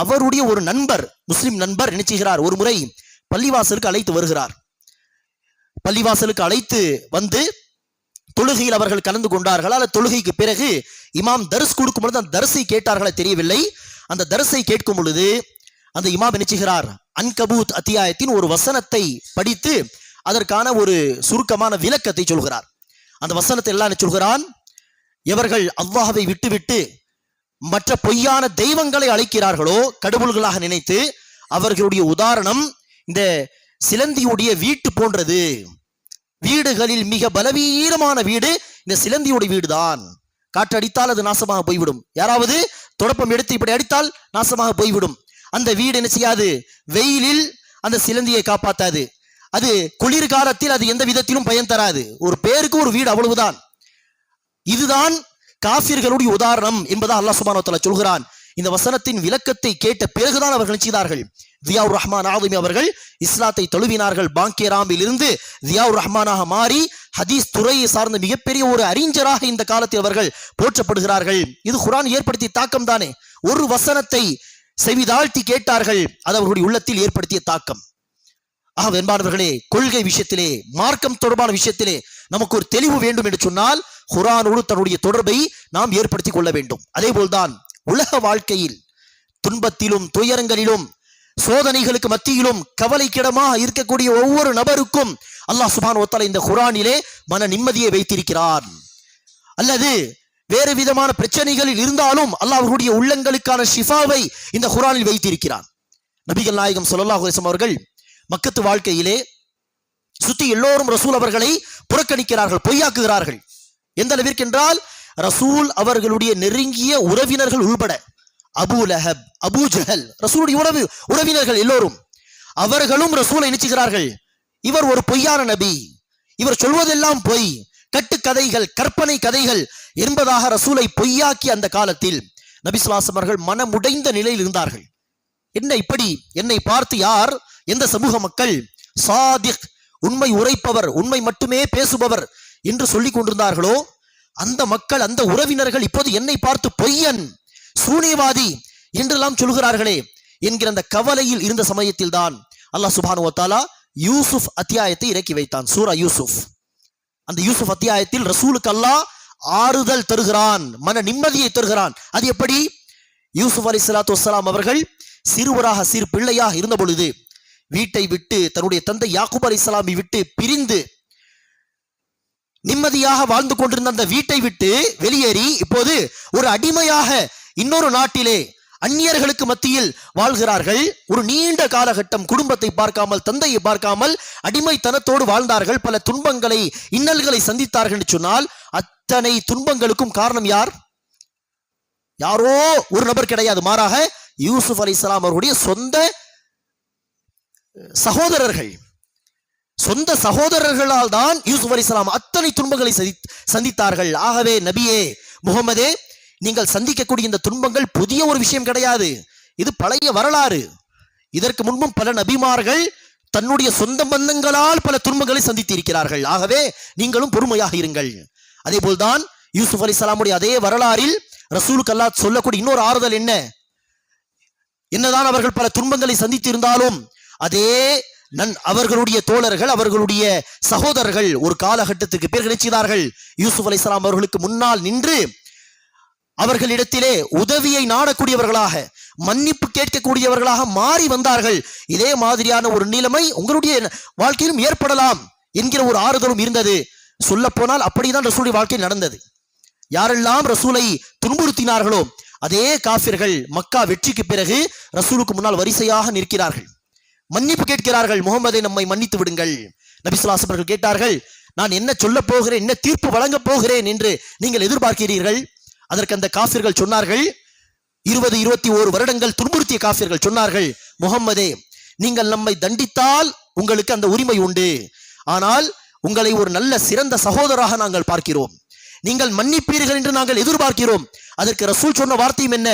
அவருடைய ஒரு நண்பர், முஸ்லிம் நண்பர் என்ன செய்கிறார்? ஒரு முறை பள்ளிவாசலுக்கு அழைத்து வருகிறார். பள்ளிவாசலுக்கு அழைத்து வந்து தொழுகையில் அவர்கள் கலந்து கொண்டார்கள். அல்ல தொழுகைக்கு பிறகு இமாம் தர்ஸ் கொடுக்கும் பொழுது அந்த தர்ஸை கேட்டார்களே தெரியவில்லை. அந்த தர்ஸை கேட்கும் பொழுது அந்த இமாம் என்ன செய்கிறார்? அன்கபூத் அத்தியாயத்தின் ஒரு வசனத்தை படித்து அதற்கான ஒரு சுருக்கமான விளக்கத்தை சொல்கிறார். அந்த வசனத்தை எல்லாம் என்ன சொல்கிறான்? எவர்கள் அல்லாஹ்வை விட்டுவிட்டு மற்ற பொய்யான தெய்வங்களை அழைக்கிறார்களோ, கடவுள்களாக நினைத்து, அவர்களுடைய உதாரணம் இந்த சிலந்தியுடைய வீட்டு போன்றது. வீடுகளில் மிக பலவீனமான வீடு இந்த சிலந்தியுடைய வீடுதான். காற்று அடித்தால் அது நாசமாக போய்விடும். யாராவது தொடப்பம் எடுத்து இப்படி அடித்தால் நாசமாக போய்விடும். அந்த வீடு என்ன செய்யாது? வெயிலில் அந்த சிலந்தியை காப்பாத்தாது. அது குளிர்காலத்தில் அது எந்த விதத்திலும் பயன் தராது. ஒரு பேருக்கு ஒரு வீடு, அவ்வளவுதான். இதுதான் காஃபிர்களுடைய உதாரணம் என்பதாக அல்லாஹ் சுப்ஹானஹு வ தஆலா சொல்கிறான். இந்த வசனத்தின் விளக்கத்தை கேட்ட பிறகுதான் அவர்கள் செய்தார்கள். தியாவுர் ரஹ்மான் ஆதுமி அவர்கள் இஸ்லாத்தை தழுவினார்கள். பாங்கேராமில் இருந்து தியாவுர் ரஹ்மானாக மாறி ஹதீஸ் துறையை சார்ந்த மிகப்பெரிய ஒரு அறிஞராக இந்த காலத்தில் அவர்கள் போற்றப்படுகிறார்கள். இது குர்ஆன் ஏற்படுத்திய தாக்கம் தானே. ஒரு வசனத்தை செவிதாழ்த்தி கேட்டார்கள், அது அவர்களுடைய உள்ளத்தில் ஏற்படுத்திய தாக்கம். ஆக வெண்பானவர்களே, கொள்கை விஷயத்திலே, மார்க்கம் தொடர்பான விஷயத்திலே நமக்கு ஒரு தெளிவு வேண்டும் என்று சொன்னால் குர்ஆனோடு தன்னுடைய தொடர்பை நாம் ஏற்படுத்திக் கொள்ள வேண்டும். அதே போல்தான் உலக வாழ்க்கையில் துன்பத்திலும் துயரங்களிலும் சோதனைகளுக்கு மத்தியிலும் கவலைக்கிடமாக இருக்கக்கூடிய ஒவ்வொரு நபருக்கும் அல்லாஹ் சுப்ஹானஹு வ தஆலா இந்த குர்ஆனிலே மன நிம்மதியை வைத்திருக்கிறான். அல்லது வேறு விதமான பிரச்சனைகளில் இருந்தாலும் அல்லாஹ் அவர்களுடைய உள்ளங்களுக்கான ஷிஃபாவை இந்த குர்ஆனில் வைத்திருக்கிறான். நபிகள் நாயகம் ஸல்லல்லாஹு அலைஹி வஸல்லம் அவர்கள் மக்கத்து வாழ்க்கையிலே சுத்தி எல்லோரும் ரசூல் அவர்களை புறக்கணிக்கிறார்கள், பொய்யாக்குகிறார்கள். எந்த அளவிற்கு என்றால், ரசூல் அவர்களுடைய நெருங்கிய உறவினர்கள் உள்பட, அபூ லஹப், அபூ ஜஹல், ரசூலுடைய உறவினர்கள் எல்லோரும், அவர்களும் ரசூலை நினைச்சுகிறார்கள், இவர் ஒரு பொய்யான நபி, இவர் சொல்வதெல்லாம் பொய், கட்டுக்கதைகள், கற்பனை கதைகள் என்பதாக ரசூலை பொய்யாக்கி அந்த காலத்தில் நபி ஸல்லல்லாஹு அலைஹி வஸல்லம் அவர்கள் மனமுடைந்த நிலையில் இருந்தார்கள். என்ன இப்படி என்னை பார்த்து யார், எந்த சமூக மக்கள் சாதிக், உண்மை உரைப்பவர், உண்மை மட்டுமே பேசுபவர் என்று சொல்லிக் கொண்டிருந்தார்களோ, அந்த மக்கள், அந்த உறவினர்கள் இப்போது என்னை பார்த்து பொய்யன், சூனியவாதி என்றெல்லாம் சொல்கிறார்களே என்கிற அந்த கவலையில் இருந்த சமயத்தில் தான் அல்லாஹ் சுப்ஹானஹு வ தஆலா யூசுப் அத்தியாயத்தை இறக்கி வைத்தான். சூரா யூசுப். அந்த யூசுப் அத்தியாயத்தில் ரசூலுக்கு அல்லாஹ் ஆறுதல் தருகிறான், மன நிம்மதியை தருகிறான். அது எப்படி? யூசுப் அலைஹிஸ்ஸலாத்து வஸ்ஸலாம் அவர்கள் சிறுவராக சிறு பிள்ளையாக இருந்த பொழுது வீட்டை விட்டு தன்னுடைய தந்தை யாக்கூப் அலைஹிஸ்ஸலாமை விட்டு பிரிந்து நிம்மதியாக வாழ்ந்து கொண்டிருந்த அந்த வீட்டை விட்டு வெளியேறி இப்போது ஒரு அடிமையாக இன்னொரு நாட்டிலே அந்நியர்களுக்கு மத்தியில் வாழ்கிறார்கள். ஒரு நீண்ட காலகட்டம் குடும்பத்தை பார்க்காமல், தந்தையை பார்க்காமல் அடிமைத்தனத்தோடு வாழ்ந்தார்கள். பல துன்பங்களை, இன்னல்களை சந்தித்தார்கள் என்று சொன்னால் அத்தனை துன்பங்களுக்கும் காரணம் யார்? யாரோ ஒரு நபர் கிடையாது, மாறாக யூசுப் அலைஹிஸ்ஸலாம் அவருடைய சொந்த சகோதரர்கள். சொந்த சகோதரர்களால் தான் யூசுப் அலைஹிஸ்ஸலாம் அத்தனை துன்பங்களை சந்தித்தார்கள். ஆகவே நபியே முகமதே, நீங்கள் சந்திக்கக்கூடிய இந்த துன்பங்கள் புதிய ஒரு விஷயம் கிடையாது, இது பழைய வரலாறு. இதற்கு முன்பும் பல நபிமார்கள் தன்னுடைய சொந்த பந்தங்களால் பல துன்பங்களை சந்தித்து இருக்கிறார்கள். ஆகவே நீங்களும் பொறுமையாக இருங்கள். அதே போல்தான் யூசுப் அலைஹிஸ்ஸலாமுடைய அதே வரலாறில் ரசூலுக்கு அல்லாஹ் சொல்லக்கூடிய இன்னொரு ஆறுதல் என்ன? என்னதான் அவர்கள் பல துன்பங்களை சந்தித்து இருந்தாலும் அதே அவர்களுடைய தோழர்கள், அவர்களுடைய சகோதரர்கள் ஒரு காலகட்டத்திற்கு பிறகு நினைச்சார்கள், யூசுப் அலைஹிஸ்ஸலாம் அவர்களுக்கு முன்னால் நின்று அவர்களிடத்திலே உதவியை நாடக்கூடியவர்களாக, மன்னிப்பு கேட்கக்கூடியவர்களாக மாறி வந்தார்கள். இதே மாதிரியான ஒரு நிலைமை உங்களுடைய வாழ்க்கையிலும் ஏற்படலாம் என்கிற ஒரு ஆறுதலும் இருந்தது. சொல்ல போனால் அப்படிதான் ரசூலுடைய வாழ்க்கையில் நடந்தது. யாரெல்லாம் ரசூலை துன்புறுத்தினார்களோ அதே காஃபிர்கள் மக்கா வெற்றிக்கு பிறகு ரசூலுக்கு முன்னால் வரிசையாக நிற்கிறார்கள், மன்னிப்பு கேட்கிறார்கள். முகமதை, நம்மை மன்னித்து விடுங்கள். நபி ஸல்லல்லாஹு அலைஹி வஸல்லம் கேட்டார்கள், நான் என்ன சொல்ல போகிறேன், என்ன தீர்ப்பு வழங்க போகிறேன் என்று நீங்கள் எதிர்பார்க்கிறீர்கள்? அதற்கு அந்த காஃபிர்கள் சொன்னார்கள், 20-21 வருடங்கள் துன்புறுத்திய காஃபிர்கள் சொன்னார்கள், முகம்மதே, நீங்கள் நம்மை தண்டித்தால் உங்களுக்கு அந்த உரிமை உண்டு, ஆனால் உங்களை ஒரு நல்ல சிறந்த சகோதராக நாங்கள் பார்க்கிறோம், நீங்கள் மன்னிப்பீர்கள் என்று நாங்கள் எதிர்பார்க்கிறோம். அதற்கு ரசூல் சொன்ன வார்த்தையும் என்ன?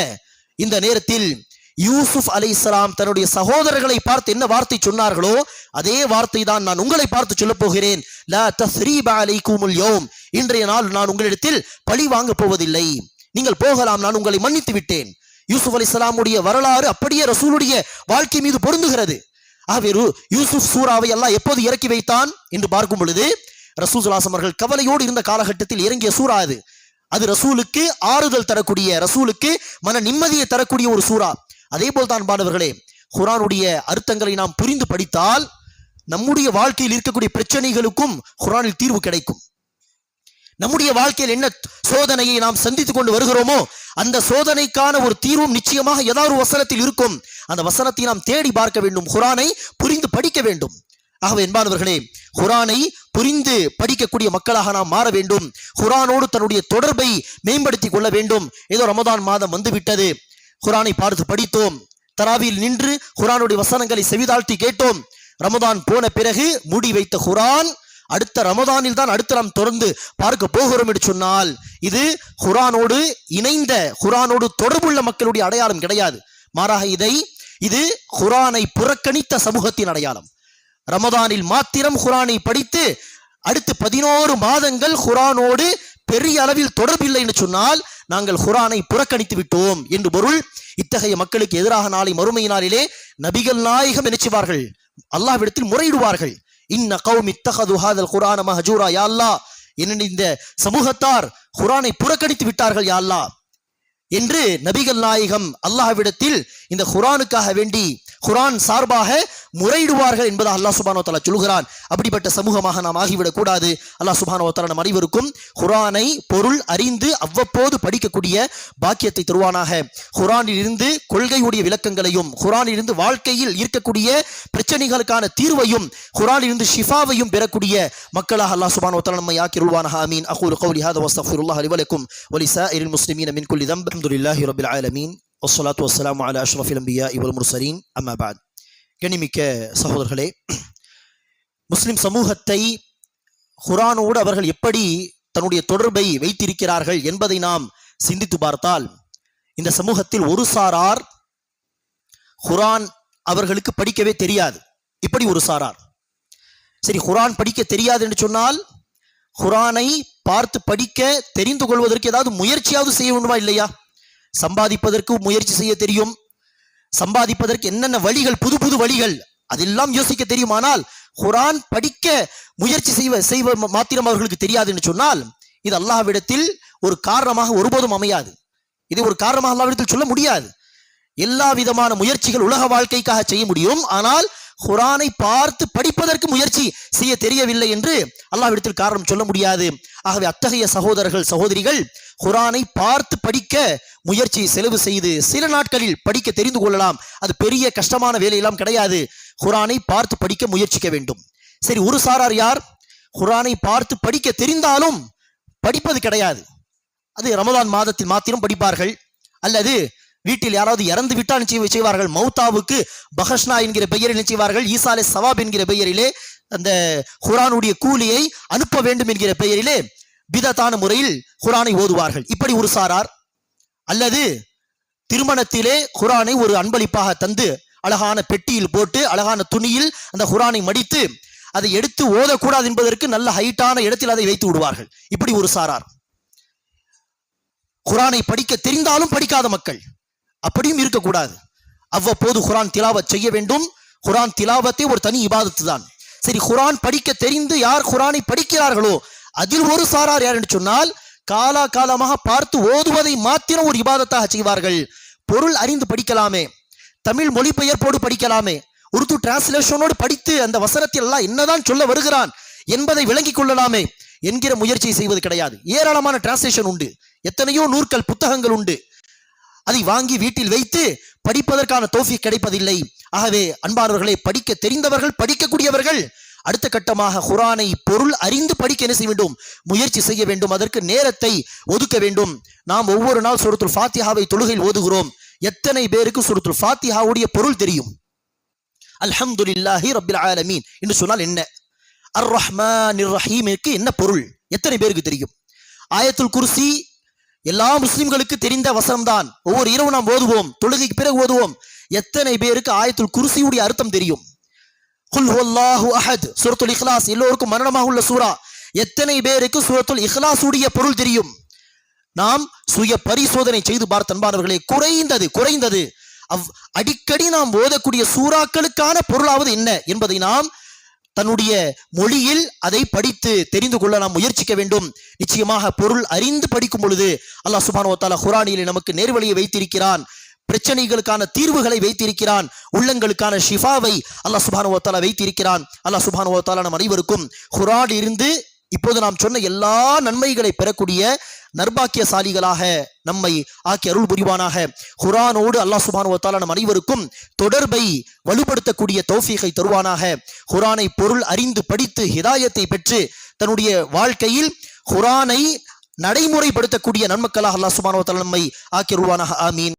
இந்த நேரத்தில் யூசுப் அலைஹிஸ்ஸலாம் தன்னுடைய சகோதரர்களை பார்த்து என்ன வார்த்தை சொன்னார்களோ அதே வார்த்தை தான் நான் உங்களை பார்த்து சொல்ல போகிறேன். லா தஸ்ரீப அலைக்குமுல் யௌம், இன்றைய நாள் நான் உங்களிடத்தில் பழி வாங்க போவதில்லை, நீங்கள் போகலாம், நான் உங்களை மன்னித்து விட்டேன். யூசுப் அலைஹிஸ்ஸலாமுடைய வரலாறு அப்படியே ரசூலுடைய வாழ்க்கை மீது பொருந்துகிறது. ஆகவே யூசுப் சூராவை அல்லாஹ் எப்போது இறக்கி வைத்தான் என்று பார்க்கும் பொழுது ரசூல் ஸல்லல்லாஹு அலைஹி வஸல்லம் அவர்கள் கவலையோடு இருந்த காலகட்டத்தில் இறங்கிய சூரா அது. அது ரசூலுக்கு ஆறுதல் தரக்கூடிய, ரசூலுக்கு மன நிம்மதியை தரக்கூடிய ஒரு சூரா. அதே போல் தான் மாணவர்களே, குர்ஆனுடைய அர்த்தங்களை நாம் புரிந்து படித்தால் நம்முடைய வாழ்க்கையில் இருக்கக்கூடிய பிரச்சனைகளுக்கும் குர்ஆனில் தீர்வு கிடைக்கும். நம்முடைய வாழ்க்கையில் என்ன சோதனையை நாம் சந்தித்துக் கொண்டு வருகிறோமோ அந்த சோதனைக்கான ஒரு தீர்வும் நிச்சயமாக ஏதாவது ஒரு வசனத்தில் இருக்கும். அந்த வசனத்தை நாம் தேடி பார்க்க வேண்டும், குர்ஆனை புரிந்து படிக்க வேண்டும். ஆகவே என்பானவர்களே, குர்ஆனை புரிந்து படிக்கக்கூடிய மக்களாக நாம் மாற வேண்டும். குர்ஆனோடு தன்னுடைய தொடர்பை மேம்படுத்திக் கொள்ள வேண்டும். ஏதோ ரமதான் மாதம் வந்துவிட்டது, குர்ஆனை பார்த்து படித்தோம், தராவியில் நின்று குர்ஆனுடைய வசனங்களை செவிதாழ்த்தி கேட்டோம். ரமதான் போன பிறகு மூடி வைத்த குர்ஆன் அடுத்த ரமதானில் தான் அடுத்து நாம் தொடர்ந்து பார்க்க போகிறோம் என்று சொன்னால் இது குர்ஆனோடு இணைந்த, குர்ஆனோடு தொடர்புள்ள மக்களுடைய அடையாளம் கிடையாது. மாறாக இது குர்ஆனை புறக்கணித்த சமூகத்தின் அடையாளம். ரமதானில் மாத்திரம் குர்ஆனை படித்து அடுத்து 11 மாதங்கள் குர்ஆனோடு பெரிய அளவில் தொடர்பில்லை என்று சொன்னால் நாங்கள் குர்ஆனை புறக்கணித்து விட்டோம் என்று பொருள். இத்தகைய மக்களுக்கு எதிராக நாளை மறுமை நாளிலே நபிகள் நாயகம் நினைச்சுவார்கள், அல்லாஹ்விடத்தில் முறையிடுவார்கள். இன்ன கௌமி இத்தகது ஹாதல் குர்ஆன மஹஜூரா, யா அல்லாஹ், என்ன இந்த சமூகத்தார் குர்ஆனை புறக்கணித்து விட்டார்கள் யா அல்லாஹ் என்று நபிகள் நாயகம் அல்லாஹ்விடத்தில் இந்த குர்ஆனுக்காக வேண்டி குர்ஆன் சார்பாக முறையிடுவார்கள் என்பதாக அல்லாஹ் சுப்ஹானஹு வ தஆலா சொல்கிறான். அப்படிப்பட்ட சமூகமாக நாம் ஆகிவிடக் கூடாது. அல்லாஹ் சுப்ஹானஹு வ தஆலா நம் அனைவருக்கும் குர்ஆனை பொருள் அறிந்து அவ்வப்போது படிக்கக்கூடிய பாக்கியத்தை தருவானாக. குர்ஆனில் இருந்து கொள்கையுடைய விளக்கங்களையும், குர்ஆனில் இருந்து வாழ்க்கையில் இருக்கக்கூடிய பிரச்சனைகளுக்கான தீர்வையும், குர்ஆனில் இருந்து ஷிஃபாவையும் பெறக்கூடிய மக்களாக அல்லாஹ் சுப்ஹானஹு வ தஆலா நம்மை ஆக்கிருவானாக. ஆமீன். அகூலு கௌலி ஹாதா வஸ்தக்ஃபிருல்லாஹ லி வ லக்கும் வ லிஸாயிரில் முஸ்லிமீன மின் குல்லி தம்ப். அல்ஹம்துலில்லாஹி ரப்பில் ஆலமீன் வஸ்ஸலாத்து வஸ்ஸலாமு அலா அஷ்ரஃபில் அன்பியாஇ வல் முர்ஸலீன். அம்மா பஅத். கண்ணியமிக்க சகோதரர்களே, முஸ்லிம் சமூகத்தை குர்ஆனோடு அவர்கள் எப்படி தன்னுடைய தொடர்பை வைத்திருக்கிறார்கள் என்பதை நாம் சிந்தித்து பார்த்தால் இந்த சமூகத்தில் ஒரு சாரார் குர்ஆன் அவர்களுக்கு படிக்கவே தெரியாது. இப்படி ஒரு சாரார். சரி, குர்ஆன் படிக்க தெரியாது என்று சொன்னால் குர்ஆனை பார்த்து படிக்க தெரிந்து கொள்வதற்கு ஏதாவது முயற்சியாவது செய்ய வேண்டுமா இல்லையா? சம்பாதிப்பதற்கு முயற்சி செய்ய தெரியும், சம்பாதிப்பதற்கு என்னென்ன வழிகள், புது புது வழிகள் அதெல்லாம் யோசிக்க தெரியுமானால் குர்ஆன் படிக்க முயற்சி செய்வ மாத்திரம் அவர்களுக்கு தெரியாதுன்னு சொன்னால் இது அல்லாஹ்விடத்தில் ஒரு காரணமாக ஒருபோதும் அமையாது. இது ஒரு காரணமாக அல்லாஹ்விடத்தில் சொல்ல முடியாது. எல்லா விதமான முயற்சிகள் உலக வாழ்க்கைக்காக செய்ய முடியும், ஆனால் குர்ஆனை பார்த்து படிப்பதற்கு முயற்சி செய்ய தெரியவில்லை என்று அல்லாஹ்விடத்தில் காரணம் சொல்ல முடியாது. ஆகவே அத்தகைய சகோதரர்கள் சகோதரிகள் குர்ஆனை பார்த்து படிக்க முயற்சி செலவு செய்து சில நாட்களில் படிக்க தெரிந்து கொள்ளலாம். அது பெரிய கஷ்டமான வேலையெல்லாம் கிடையாது. குர்ஆனை பார்த்து படிக்க முயற்சிக்க வேண்டும். சரி, ஒரு சாரார் யார் குர்ஆனை பார்த்து படிக்க தெரிந்தாலும் படிப்பது கிடையாது. அது ரமதான் மாதத்தில் மாத்திரம் படிப்பார்கள், அல்லது வீட்டில் யாராவது இறந்து விட்டால் செய்வார்கள். மௌத்தாவுக்கு பஹஷ்னா என்கிற பெயரில் செய்வார்கள். ஈசாலே சவாப் என்கிற பெயரிலே அந்த குர்ஆனுடைய கூலியை அனுப்ப வேண்டும் என்கிற பெயரிலே பிதத்தான முறையில் குர்ஆனை ஓதுவார்கள். இப்படி ஒரு சாரார். அல்லது திருமணத்திலே குர்ஆனை ஒரு அன்பளிப்பாக தந்து அழகான பெட்டியில் போட்டு அழகான துணியில் அந்த குர்ஆனை மடித்து அதை எடுத்து ஓதக்கூடாது என்பதற்கு நல்ல ஹைட்டான இடத்தில் அதை வைத்து விடுவார்கள். இப்படி ஒரு சாரார். குர்ஆனை படிக்க தெரிந்தாலும் படிக்காத மக்கள். அப்படியும் இருக்கக்கூடாது. அவ்வப்போது குர்ஆன் திலாவத் செய்ய வேண்டும். குர்ஆன் திலாவத்தே ஒரு தனி இபாதத்து தான். சரி, குர்ஆன் படிக்க தெரிந்து யார் குர்ஆனை படிக்கிறார்களோ அதில் ஒரு சாரார் யார் என்று சொன்னால் காலா காலமாக பார்த்து ஓதுவதை மாத்திரம் ஒரு இபாதத்தாக செய்வார்கள். பொருள் அறிந்து படிக்கலாமே, தமிழ் மொழிபெயர்ப்போடு படிக்கலாமே, உருது டிரான்ஸ்லேஷனோடு படித்து அந்த வசனத்தில் எல்லாம் என்னதான் சொல்ல வருகிறான் என்பதை விளங்கிக் கொள்ளலாமே என்கிற முயற்சியை செய்வது கிடையாது. ஏராளமான டிரான்ஸ்லேஷன் உண்டு, எத்தனையோ நூற்கள் புத்தகங்கள் உண்டு. அதை வாங்கி வீட்டில் வைத்து படிப்பதற்கான தௌஃபீக் கிடைப்பதில்லை. ஆகவே அன்பானவர்களை, படிக்க தெரிந்தவர்கள் படிக்கக்கூடியவர்கள் அடுத்த கட்டமாக குர்ஆனை பொருள் அறிந்து படிக்க என்ன செய்ய வேண்டும்? முயற்சி செய்ய வேண்டும். அதற்கு நேரத்தை ஒதுக்க வேண்டும். நாம் ஒவ்வொரு நாள் சூரத்துல் ஃபாத்திஹாவை தொழுகையில் ஓதுகிறோம். எத்தனை பேருக்கு சூரத்துல் ஃபாத்திஹாவுடைய பொருள் தெரியும்? அல்ஹம்துலில்லாஹி ரப்பில் ஆலமீன் என்று சொன்னால் என்ன? அர் ரஹ்மானிர் ரஹீமிற்கு என்ன பொருள்? எத்தனை பேருக்கு தெரியும்? ஆயத்துல் குர்சி எல்லா முஸ்லிம்களுக்கு தெரிந்த வசனம்தான். ஒவ்வொரு இரவு நாம் ஓதுவோம், தொழுகைக்கு பிறகு ஓதுவோம். எத்தனை பேருக்கு ஆயத்துல் குர்சியுடைய அர்த்தம் தெரியும்? குல் ஹுவல்லாஹு அஹத், சூரத்துல் இக்லாஸ் எல்லோருக்கும் மரணமாக உள்ள சூரா. எத்தனை பேருக்கு சூரத்துல் இக்லாஸ் உடைய பொருள் தெரியும்? நாம் சுய பரிசோதனை செய்து பார்த்த அன்பானவர்களே, குறைந்தது அடிக்கடி நாம் ஓதக்கூடிய சூறாக்களுக்கான பொருளாவது என்ன என்பதை நாம் தன்னுடைய மொழியில் அதை படித்து தெரிந்து கொள்ள நாம் முயற்சிக்க வேண்டும். நிச்சயமாக பொருள் அறிந்து படிக்கும் பொழுது அல்லாஹ் சுப்ஹானஹு வ தஆலா குர்ஆனிலே நமக்கு நேர்வழியை வைத்திருக்கிறான், பிரச்சனைகளுக்கான தீர்வுகளை வைத்திருக்கிறான், உள்ளங்களுக்கான ஷிஃபாவை அல்லாஹ் சுப்ஹானஹு வ தஆலா வைத்திருக்கிறான். அல்லாஹ் சுப்ஹானஹு வ தஆலா நம் அனைவருக்கும் குர்ஆனில் இருந்து இப்போது நாம் சொன்ன எல்லா நன்மைகளை பெறக்கூடிய நர்பாக்கியசாலிகளாக நம்மை ஆக்கி அருள் புரிவானாக. குர்ஆனோடு அல்லாஹ் சுப்ஹானஹு வ தஆலா நம் அனைவருக்கும் தொடர்பை வலுப்படுத்தக்கூடிய தௌஃபீகை தருவானாக. குர்ஆனை பொருள் அறிந்து படித்து ஹிதாயத்தை பெற்று தன்னுடைய வாழ்க்கையில் குர்ஆனை நடைமுறைப்படுத்தக்கூடிய நன்மக்களாக அல்லாஹ் சுப்ஹானஹு வ தஆலா நம்மை ஆக்கி அருள்வானாக. ஆமீன்.